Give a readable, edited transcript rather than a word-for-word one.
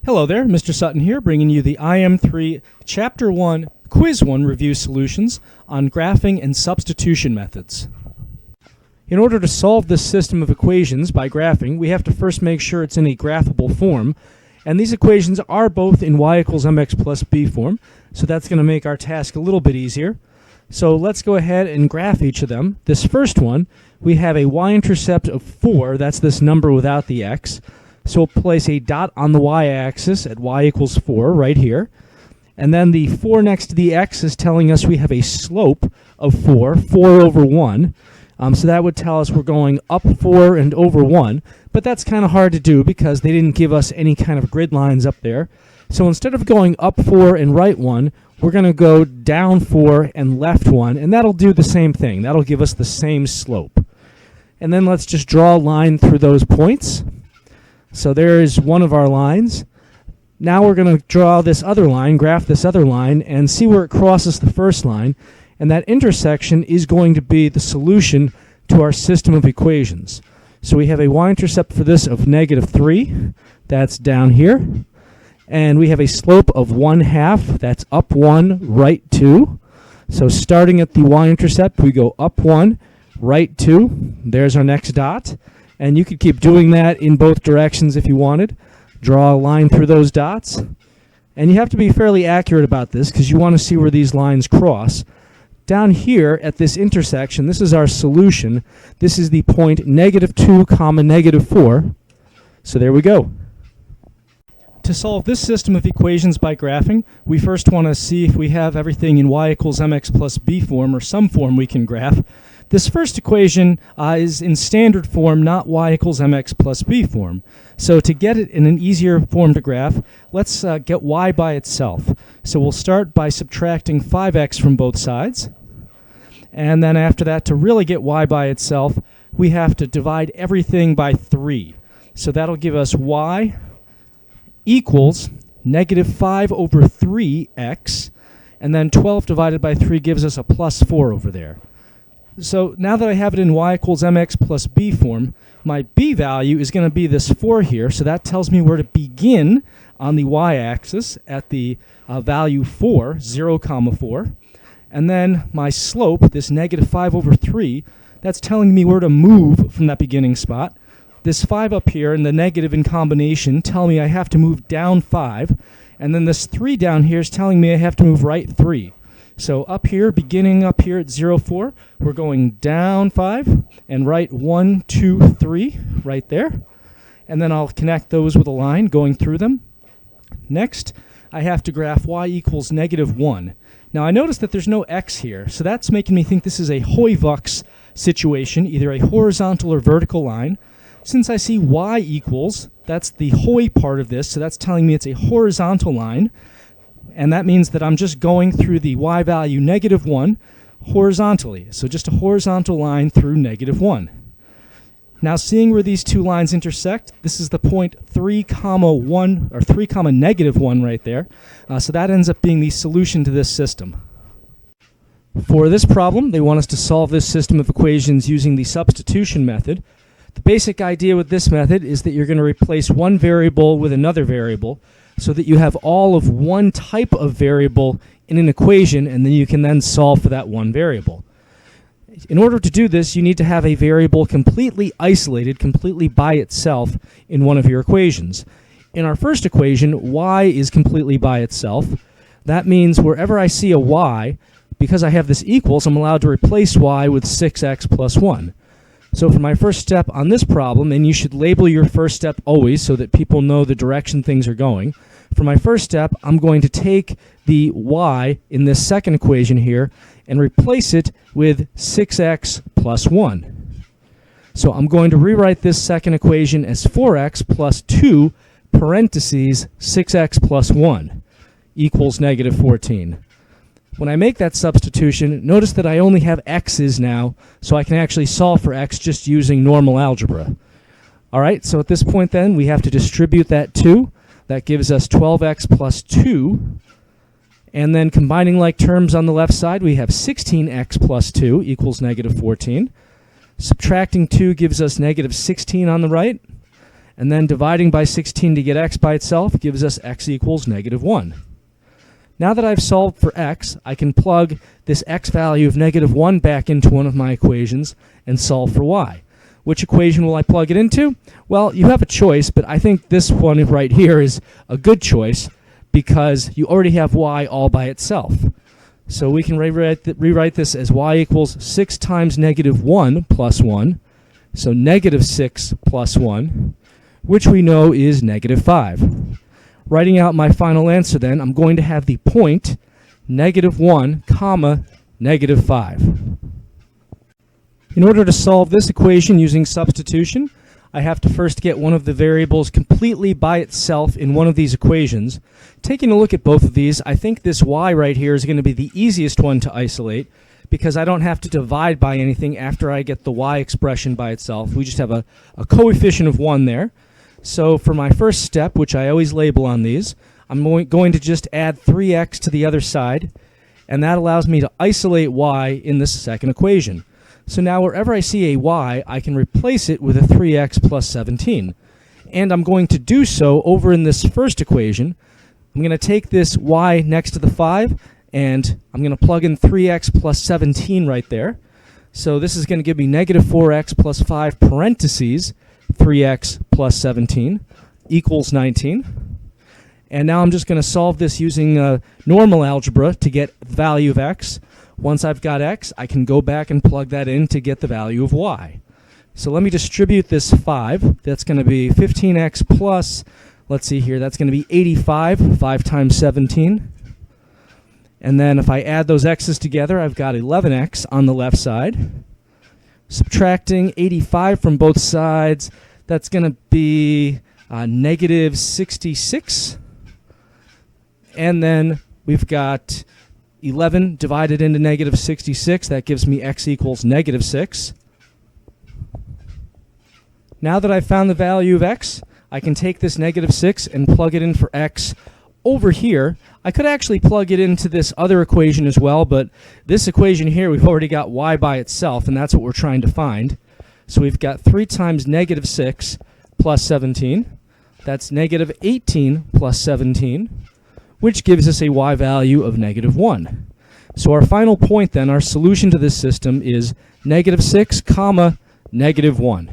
Hello there, Mr. Sutton here, bringing you the IM3 Chapter 1 Quiz 1 review solutions on graphing and substitution methods. In order to solve this system of equations by graphing, we have to first make sure it's in a graphable form, and these equations are both in y equals mx plus b form, so that's going to make our task a little bit easier. So let's go ahead and graph each of them. This first one, we have a y-intercept of 4, that's this number without the x. So we'll place a dot on the y-axis at y equals 4 right here. And then the 4 next to the x is telling us we have a slope of 4 over 1. So that would tell us we're going up 4 and over 1. But that's kind of hard to do because they didn't give us any kind of grid lines up there. So instead of going up 4 and right 1, we're going to go down 4 and left 1. And that'll do the same thing. That'll give us the same slope. And then let's just draw a line through those points. So there is one of our lines. Now we're going to draw this other line, graph this other line, and see where it crosses the first line. And that intersection is going to be the solution to our system of equations. So we have a y-intercept for this of -3. That's down here. And we have a slope of 1/2. That's up 1, right 2. So starting at the y-intercept, we go up 1, right 2. There's our next dot. And you could keep doing that in both directions if you wanted. Draw a line through those dots. And you have to be fairly accurate about this because you want to see where these lines cross. Down here at this intersection, this is our solution. This is the point -2, -4. So there we go. To solve this system of equations by graphing, we first want to see if we have everything in y equals mx plus b form or some form we can graph. This first equation is in standard form, not y equals mx plus b form. So to get it in an easier form to graph, let's get y by itself. So we'll start by subtracting 5x from both sides. And then after that, to really get y by itself, we have to divide everything by 3. So that'll give us y equals -5 over 3x. And then 12 divided by 3 gives us a +4 over there. So now that I have it in y equals mx plus b form, my b value is going to be this 4 here, so that tells me where to begin on the y-axis at the value 4, 0, 4. And then my slope, this -5 over 3, that's telling me where to move from that beginning spot. This 5 up here and the negative in combination tell me I have to move down 5, and then this 3 down here is telling me I have to move right 3. So up here, beginning up here at 0, 4, we're going down 5 and right 1, 2, 3 right there. And then I'll connect those with a line going through them. Next, I have to graph y equals -1. Now I notice that there's no x here, so that's making me think this is a Hoy-Vux situation, either a horizontal or vertical line. Since I see y equals, that's the Hoy part of this, so that's telling me it's a horizontal line. And that means that I'm just going through the y value -1 horizontally. So just a horizontal line through -1. Now seeing where these two lines intersect, this is the point 3, 1, or 3, -1 right there. So that ends up being the solution to this system. For this problem, they want us to solve this system of equations using the substitution method. The basic idea with this method is that you're going to replace one variable with another variable, so that you have all of one type of variable in an equation, and then you can then solve for that one variable. In order to do this, you need to have a variable completely isolated, completely by itself in one of your equations. In our first equation, y is completely by itself. That means wherever I see a y, because I have this equals, I'm allowed to replace y with 6x plus 1. So for my first step on this problem, and you should label your first step always so that people know the direction things are going. For my first step, I'm going to take the y in this second equation here and replace it with 6x plus 1. So I'm going to rewrite this second equation as 4x plus 2 parentheses 6x plus 1 equals -14. When I make that substitution, notice that I only have x's now, so I can actually solve for x just using normal algebra. All right, so at this point then, we have to distribute that 2. That gives us 12x plus 2. And then combining like terms on the left side, we have 16x plus 2 equals -14. Subtracting 2 gives us -16 on the right. and then dividing by 16 to get x by itself gives us x equals -1. Now that I've solved for x, I can plug this x value of -1 back into one of my equations and solve for y. Which equation will I plug it into? Well, you have a choice, but I think this one right here is a good choice because you already have y all by itself. So we can rewrite this as y equals 6 times -1 plus 1, so -6 plus 1, which we know is -5. Writing out my final answer then, I'm going to have the point -1 comma -5. In order to solve this equation using substitution, I have to first get one of the variables completely by itself in one of these equations. Taking a look at both of these, I think this y right here is going to be the easiest one to isolate because I don't have to divide by anything after I get the y expression by itself. We just have a coefficient of 1 there. So for my first step, which I always label on these, I'm going to just add 3x to the other side, and that allows me to isolate y in this second equation. So now wherever I see a y, I can replace it with a 3x plus 17. And I'm going to do so over in this first equation. I'm going to take this y next to the 5, and I'm going to plug in 3x plus 17 right there. So this is going to give me -4x plus 5 parentheses 3x plus 17 equals 19. And now I'm just going to solve this using normal algebra to get the value of x. Once I've got x, I can go back and plug that in to get the value of y. So let me distribute this 5. That's going to be 15x plus, let's see here, that's going to be 85, 5 times 17. And then if I add those x's together, I've got 11x on the left side. Subtracting 85 from both sides, that's going to be -66. And then we've got 11 divided into -66. That gives me x equals -6. Now that I've found the value of x, I can take this -6 and plug it in for x over here. I could actually plug it into this other equation as well, but this equation here, we've already got y by itself, and that's what we're trying to find. So we've got 3 times -6 plus 17. That's -18 plus 17, which gives us a y value of -1. So our final point then, our solution to this system is -6 comma -1.